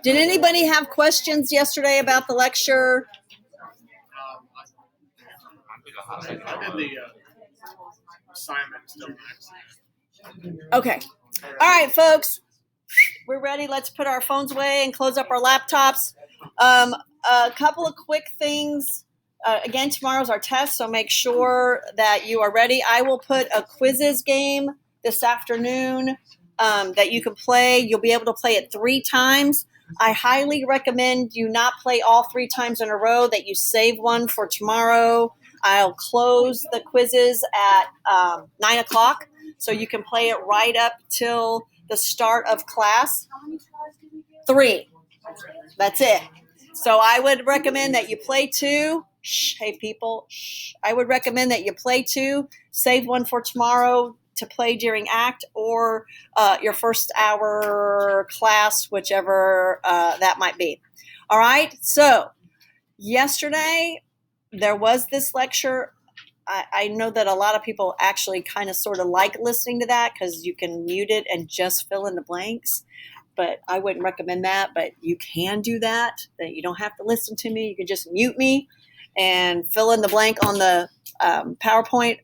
Did anybody have questions yesterday about the lecture? I did the assignment still next. Okay. All right, folks. We're ready. Let's put our phones away and close up our laptops. A couple of quick things. Again, tomorrow's our test, so make sure that you are ready. I will put a quizzes game this afternoon that you can play. You'll be able to play it 3 times. I highly recommend you not play all 3 times in a row, that you save one for tomorrow. I'll close the quizzes at 9 o'clock, so you can play it right up till the start of class. 3. That's it. So I would recommend that you play 2. Shh, hey people. Shh. I would recommend that you play 2, save one for tomorrow to play during ACT or your first hour class, whichever that might be. All right. So yesterday there was this lecture. I know that a lot of people actually kind of sort of like listening to that because you can mute it and just fill in the blanks. But I wouldn't recommend that. But you can do that. That you don't have to listen to me. You can just mute me and fill in the blank on the PowerPoint.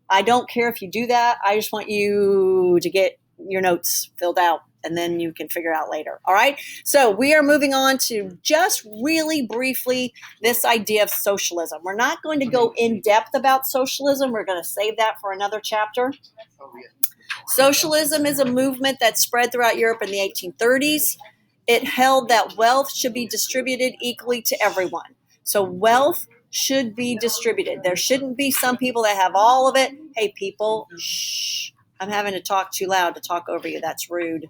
I don't care if you do that. I just want you to get your notes filled out, and then you can figure out later. All right? So we are moving on to just really briefly this idea of socialism. We're not going to go in depth about socialism. We're going to save that for another chapter. Socialism is a movement that spread throughout Europe in the 1830s. It held that wealth should be distributed equally to everyone. So wealth should be distributed. There shouldn't be some people that have all of it. Hey, people, shh. I'm having to talk too loud to talk over you. That's rude.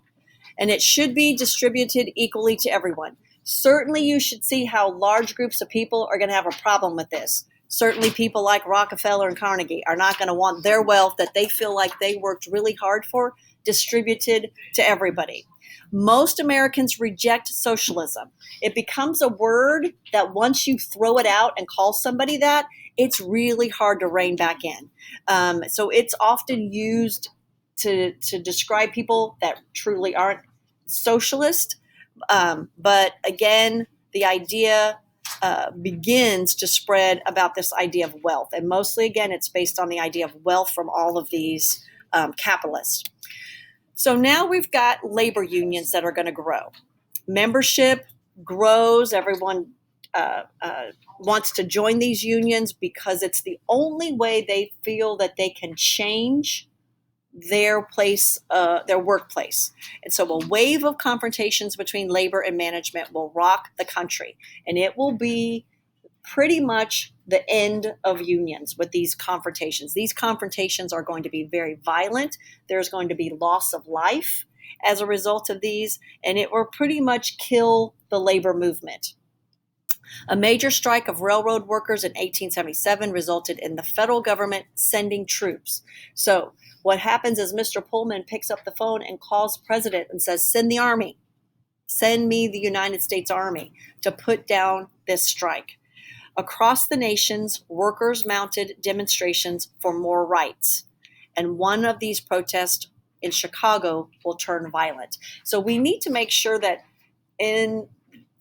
And it should be distributed equally to everyone. Certainly you should see how large groups of people are going to have a problem with this. Certainly people like Rockefeller and Carnegie are not going to want their wealth that they feel like they worked really hard for distributed to everybody. Most Americans reject socialism. It becomes a word that once you throw it out and call somebody that, it's really hard to rein back in. So it's often used to describe people that truly aren't socialist. But again, the idea begins to spread about this idea of wealth. And mostly, again, it's based on the idea of wealth from all of these capitalists. So now we've got labor unions that are going to grow. Membership grows. Everyone wants to join these unions because it's the only way they feel that they can change their place, their workplace. And so a wave of confrontations between labor and management will rock the country. And it will be pretty much the end of unions with these confrontations. These confrontations are going to be very violent. There's going to be loss of life as a result of these, and it will pretty much kill the labor movement. A major strike of railroad workers in 1877 resulted in the federal government sending troops. So what happens is Mr. Pullman picks up the phone and calls the president and says, send the army. Send me the United States Army to put down this strike. Across the nations, workers mounted demonstrations for more rights. And one of these protests in Chicago will turn violent. So we need to make sure that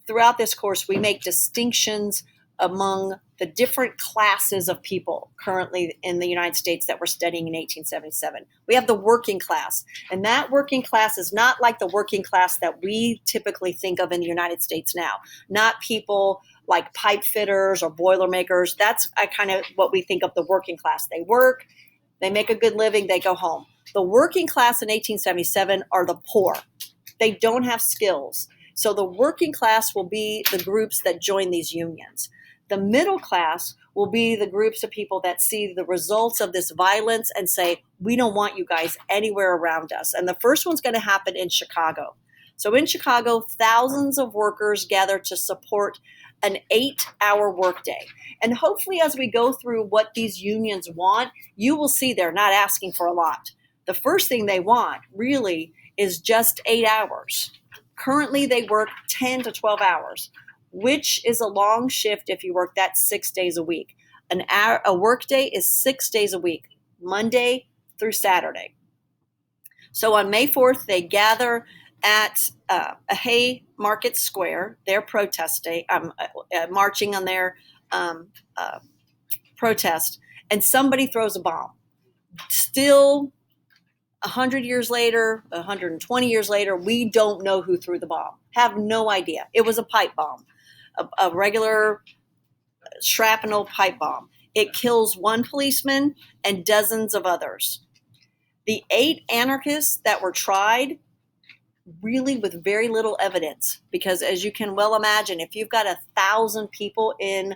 throughout this course, we make distinctions among the different classes of people currently in the United States that we're studying in 1877. We have the working class, and that working class is not like the working class that we typically think of in the United States now. Not people like pipe fitters or boilermakers. That's kind of what we think of the working class. They work, they make a good living, they go home. The working class in 1877 are the poor. They don't have skills. So the working class will be the groups that join these unions. The middle class will be the groups of people that see the results of this violence and say, we don't want you guys anywhere around us. And the first one's going to happen in Chicago. So in Chicago, thousands of workers gather to support an 8-hour workday. And hopefully as we go through what these unions want, you will see they're not asking for a lot. The first thing they want really is just 8 hours. Currently, they work 10 to 12 hours, which is a long shift if you work that 6 days a week. A work day is 6 days a week. Monday through Saturday. So on May 4th, they gather at a Haymarket Square, their protesting, marching on their protest, and somebody throws a bomb. Still, 100 years later, 120 years later, we don't know who threw the bomb. Have no idea. It was a pipe bomb, a regular shrapnel pipe bomb. It kills one policeman and dozens of others. The 8 anarchists that were tried, really with very little evidence, because as you can well imagine, if you've got 1,000 people in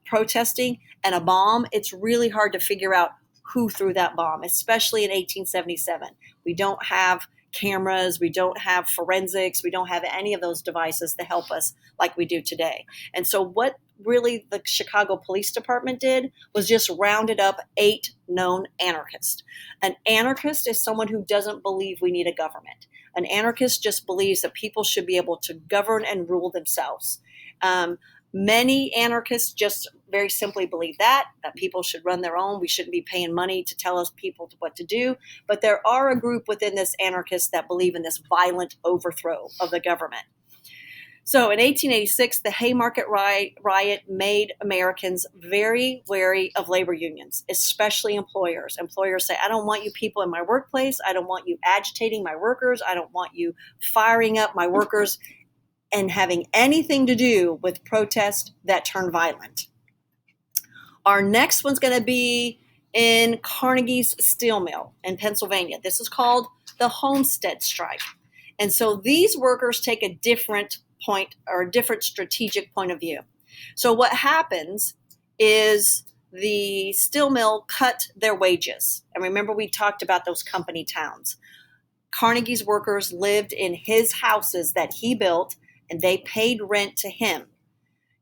protesting and a bomb, it's really hard to figure out who threw that bomb, especially in 1877. We don't have cameras, we don't have forensics, we don't have any of those devices to help us like we do today. And so what really the Chicago Police Department did was just rounded up 8 known anarchists. An anarchist is someone who doesn't believe we need a government. An anarchist just believes that people should be able to govern and rule themselves. Many anarchists just very simply believe that people should run their own. We shouldn't be paying money to tell us people what to do. But there are a group within this anarchists that believe in this violent overthrow of the government. So in 1886, the Haymarket riot made Americans very wary of labor unions, especially employers. Employers say, I don't want you people in my workplace. I don't want you agitating my workers. I don't want you firing up my workers and having anything to do with protest that turn violent. Our next one's going to be in Carnegie's steel mill in Pennsylvania. This is called the Homestead Strike. And so these workers take a different point or a different strategic point of view. So what happens is the steel mill cut their wages. And remember, we talked about those company towns. Carnegie's workers lived in his houses that he built, and they paid rent to him.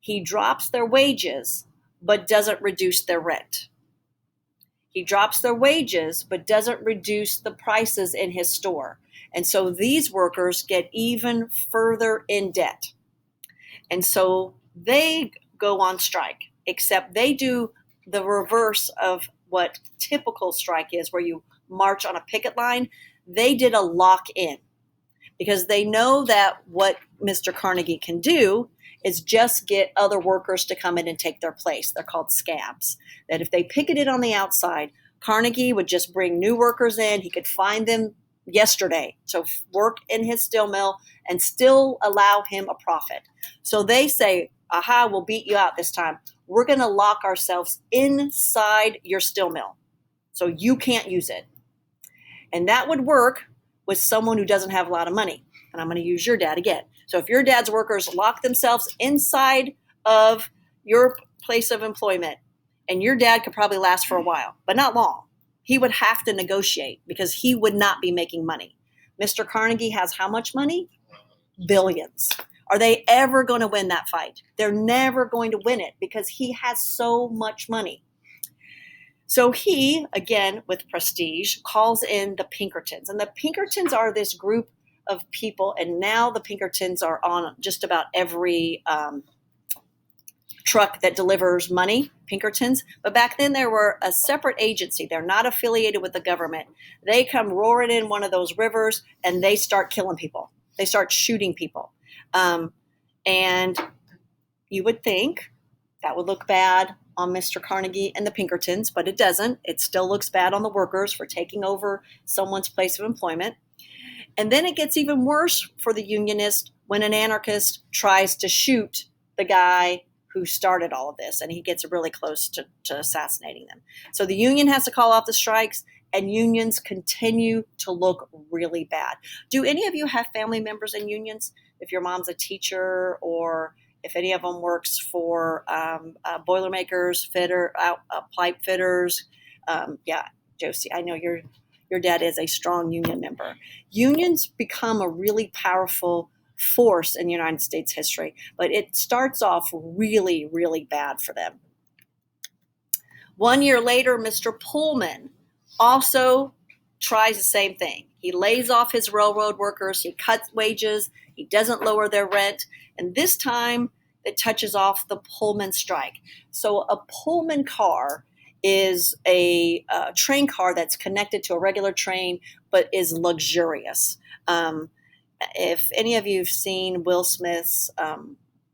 He drops their wages, but doesn't reduce their rent. He drops their wages, but doesn't reduce the prices in his store. And so these workers get even further in debt. And so they go on strike, except they do the reverse of what typical strike is, where you march on a picket line. They did a lock-in, because they know that what Mr. Carnegie can do is just get other workers to come in and take their place. They're called scabs. That if they picketed on the outside, Carnegie would just bring new workers in. He could find them yesterday to work in his steel mill and still allow him a profit. So they say, aha, we'll beat you out this time. We're going to lock ourselves inside your steel mill so you can't use it. And that would work with someone who doesn't have a lot of money. And I'm going to use your dad again. So if your dad's workers lock themselves inside of your place of employment, and your dad could probably last for a while, but not long, he would have to negotiate because he would not be making money. Mr. Carnegie has how much money? Billions. Are they ever going to win that fight? They're never going to win it because he has so much money. So he, again, with prestige, calls in the Pinkertons. And the Pinkertons are this group of people, and now the Pinkertons are on just about every truck that delivers money, Pinkertons. But back then there were a separate agency. They're not affiliated with the government. They come roaring in one of those rivers, and they start killing people. They start shooting people. And you would think that would look bad on Mr. Carnegie and the Pinkertons, but it doesn't. It still looks bad on the workers for taking over someone's place of employment. And then it gets even worse for the unionist when an anarchist tries to shoot the guy who started all of this, and he gets really close to assassinating them. So the union has to call off the strikes, and unions continue to look really bad. Do any of you have family members in unions? If your mom's a teacher, or if any of them works for Boilermakers, pipe fitters. Yeah, Josie, I know your dad is a strong union member. Unions become a really powerful force in United States history, but it starts off really, really bad for them. 1 year later, Mr. Pullman also tries the same thing. He lays off his railroad workers, he cuts wages, he doesn't lower their rent, and this time it touches off the Pullman strike. So a Pullman car is a train car that's connected to a regular train, but is luxurious. If any of you have seen Will Smith's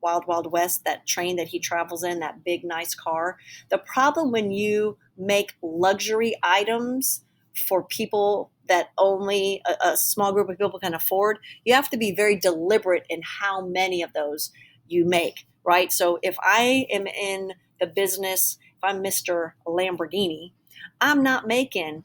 Wild Wild West, that train that he travels in, that big, nice car, the problem when you make luxury items for people that only a small group of people can afford, you have to be very deliberate in how many of those you make, right? So if I am in the business, if I'm Mr. Lamborghini, I'm not making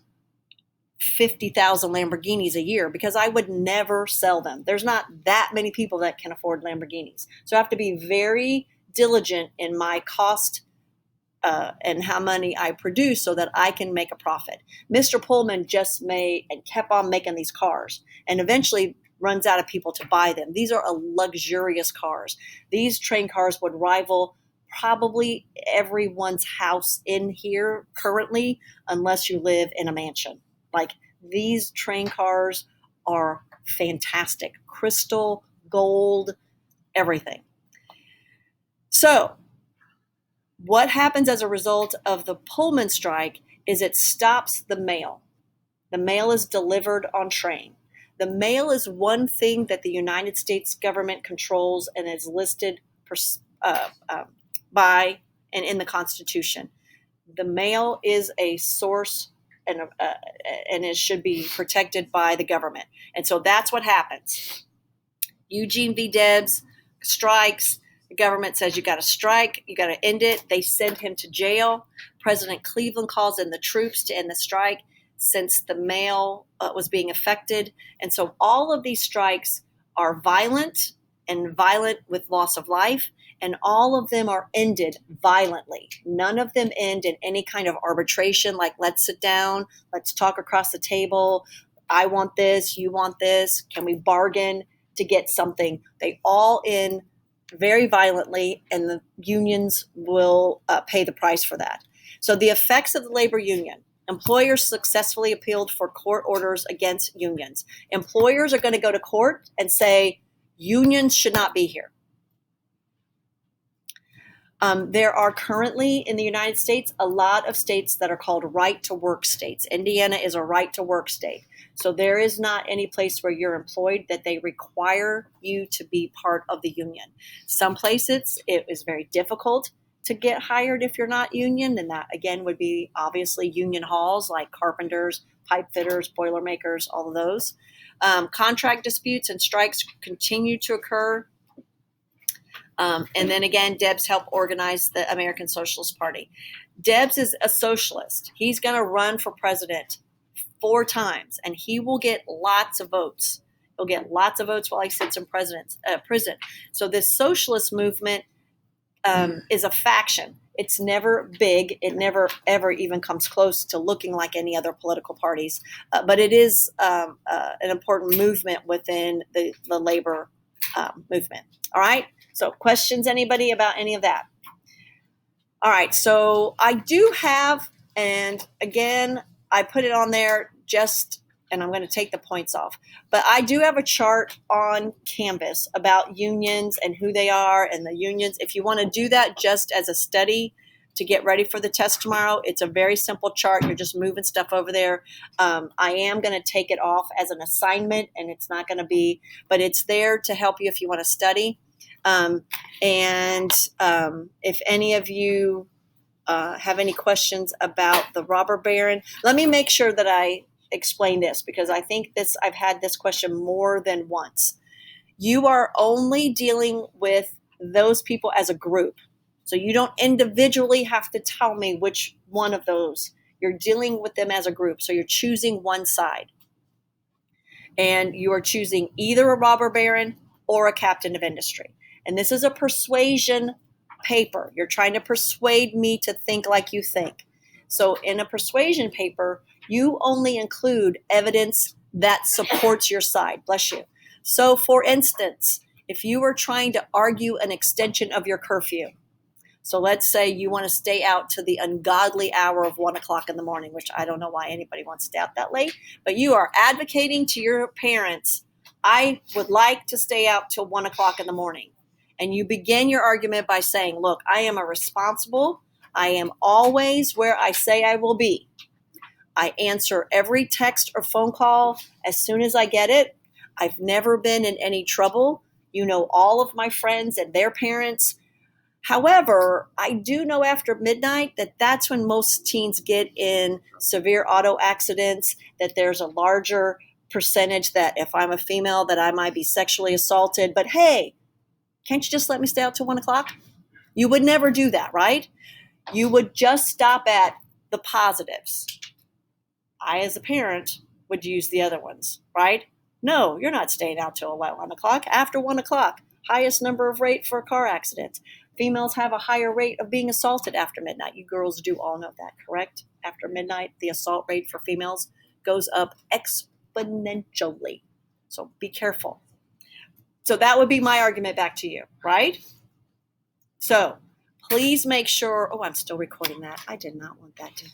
50,000 Lamborghinis a year because I would never sell them. There's not that many people that can afford Lamborghinis. So I have to be very diligent in my cost and how many I produce so that I can make a profit. Mr. Pullman just made and kept on making these cars and eventually runs out of people to buy them. These are luxurious cars. These train cars would rival probably everyone's house in here currently, unless you live in a mansion. Like, these train cars are fantastic. Crystal, gold, everything. So what happens as a result of the Pullman strike is it stops the mail. The mail is delivered on train. The mail is one thing that the United States government controls and is listed by and in the Constitution. The mail is a source and it should be protected by the government. And so that's what happens. Eugene V. Debs strikes. The government says you got to strike, you got to end it. They send him to jail. President Cleveland calls in the troops to end the strike since the mail was being affected. And so all of these strikes are violent and violent with loss of life, and all of them are ended violently. None of them end in any kind of arbitration, like let's sit down, let's talk across the table. I want this, you want this. Can we bargain to get something? They all end very violently, and the unions will pay the price for that. So the effects of the labor union. Employers successfully appealed for court orders against unions. Employers are going to go to court and say unions should not be here. There are currently in the United States a lot of states that are called right-to-work states. Indiana is a right-to-work state. So there is not any place where you're employed that they require you to be part of the union. Some places it is very difficult to get hired if you're not union, and that again would be obviously union halls like carpenters, pipe fitters, boilermakers, all of those. Contract disputes and strikes continue to occur. And then again, Debs helped organize the American Socialist Party. Debs is a socialist. He's going to run for president 4 times, and he will get lots of votes. He'll get lots of votes while he sits in prison. So this socialist movement is a faction. It's never big. It never, ever even comes close to looking like any other political parties. But it is an important movement within the labor movement. All right. So questions, anybody, about any of that? All right. So I do have, and again, I put it on there and I'm going to take the points off, but I do have a chart on Canvas about unions and who they are and the unions. If you want to do that just as a study to get ready for the test tomorrow, it's a very simple chart. You're just moving stuff over there. I am going to take it off as an assignment, and it's not going to be, but it's there to help you if you want to study. If any of you have any questions about the robber baron, let me make sure that I explain this, because I think I've had this question more than once. You are only dealing with those people as a group. So you don't individually have to tell me which one of those. You're dealing with them as a group. So you're choosing one side. And you are choosing either a robber baron or a captain of industry. And this is a persuasion paper. You're trying to persuade me to think like you think. So in a persuasion paper, you only include evidence that supports your side. Bless you. So for instance, if you were trying to argue an extension of your curfew, so let's say you want to stay out to the ungodly hour of 1 o'clock in the morning, which I don't know why anybody wants to stay out that late, but you are advocating to your parents, I would like to stay out till 1 o'clock in the morning. And you begin your argument by saying, look, I am a responsible I am always where I say I will be. I answer every text or phone call as soon as I get it. I've never been in any trouble. You know all of my friends and their parents. However, I do know after midnight that that's when most teens get in severe auto accidents, that there's a larger percentage that if I'm a female that I might be sexually assaulted. But hey, can't you just let me stay out till 1 o'clock? You would never do that, right? You would just stop at the positives. I, as a parent, would use the other ones, right? No, you're not staying out till 1 o'clock. After 1 o'clock, highest number of rate for car accidents. Females have a higher rate of being assaulted after midnight. You girls do all know that, correct? After midnight, the assault rate for females goes up exponentially. So be careful. So that would be my argument back to you, right? So please make sure, oh, I'm still recording that. I did not want that to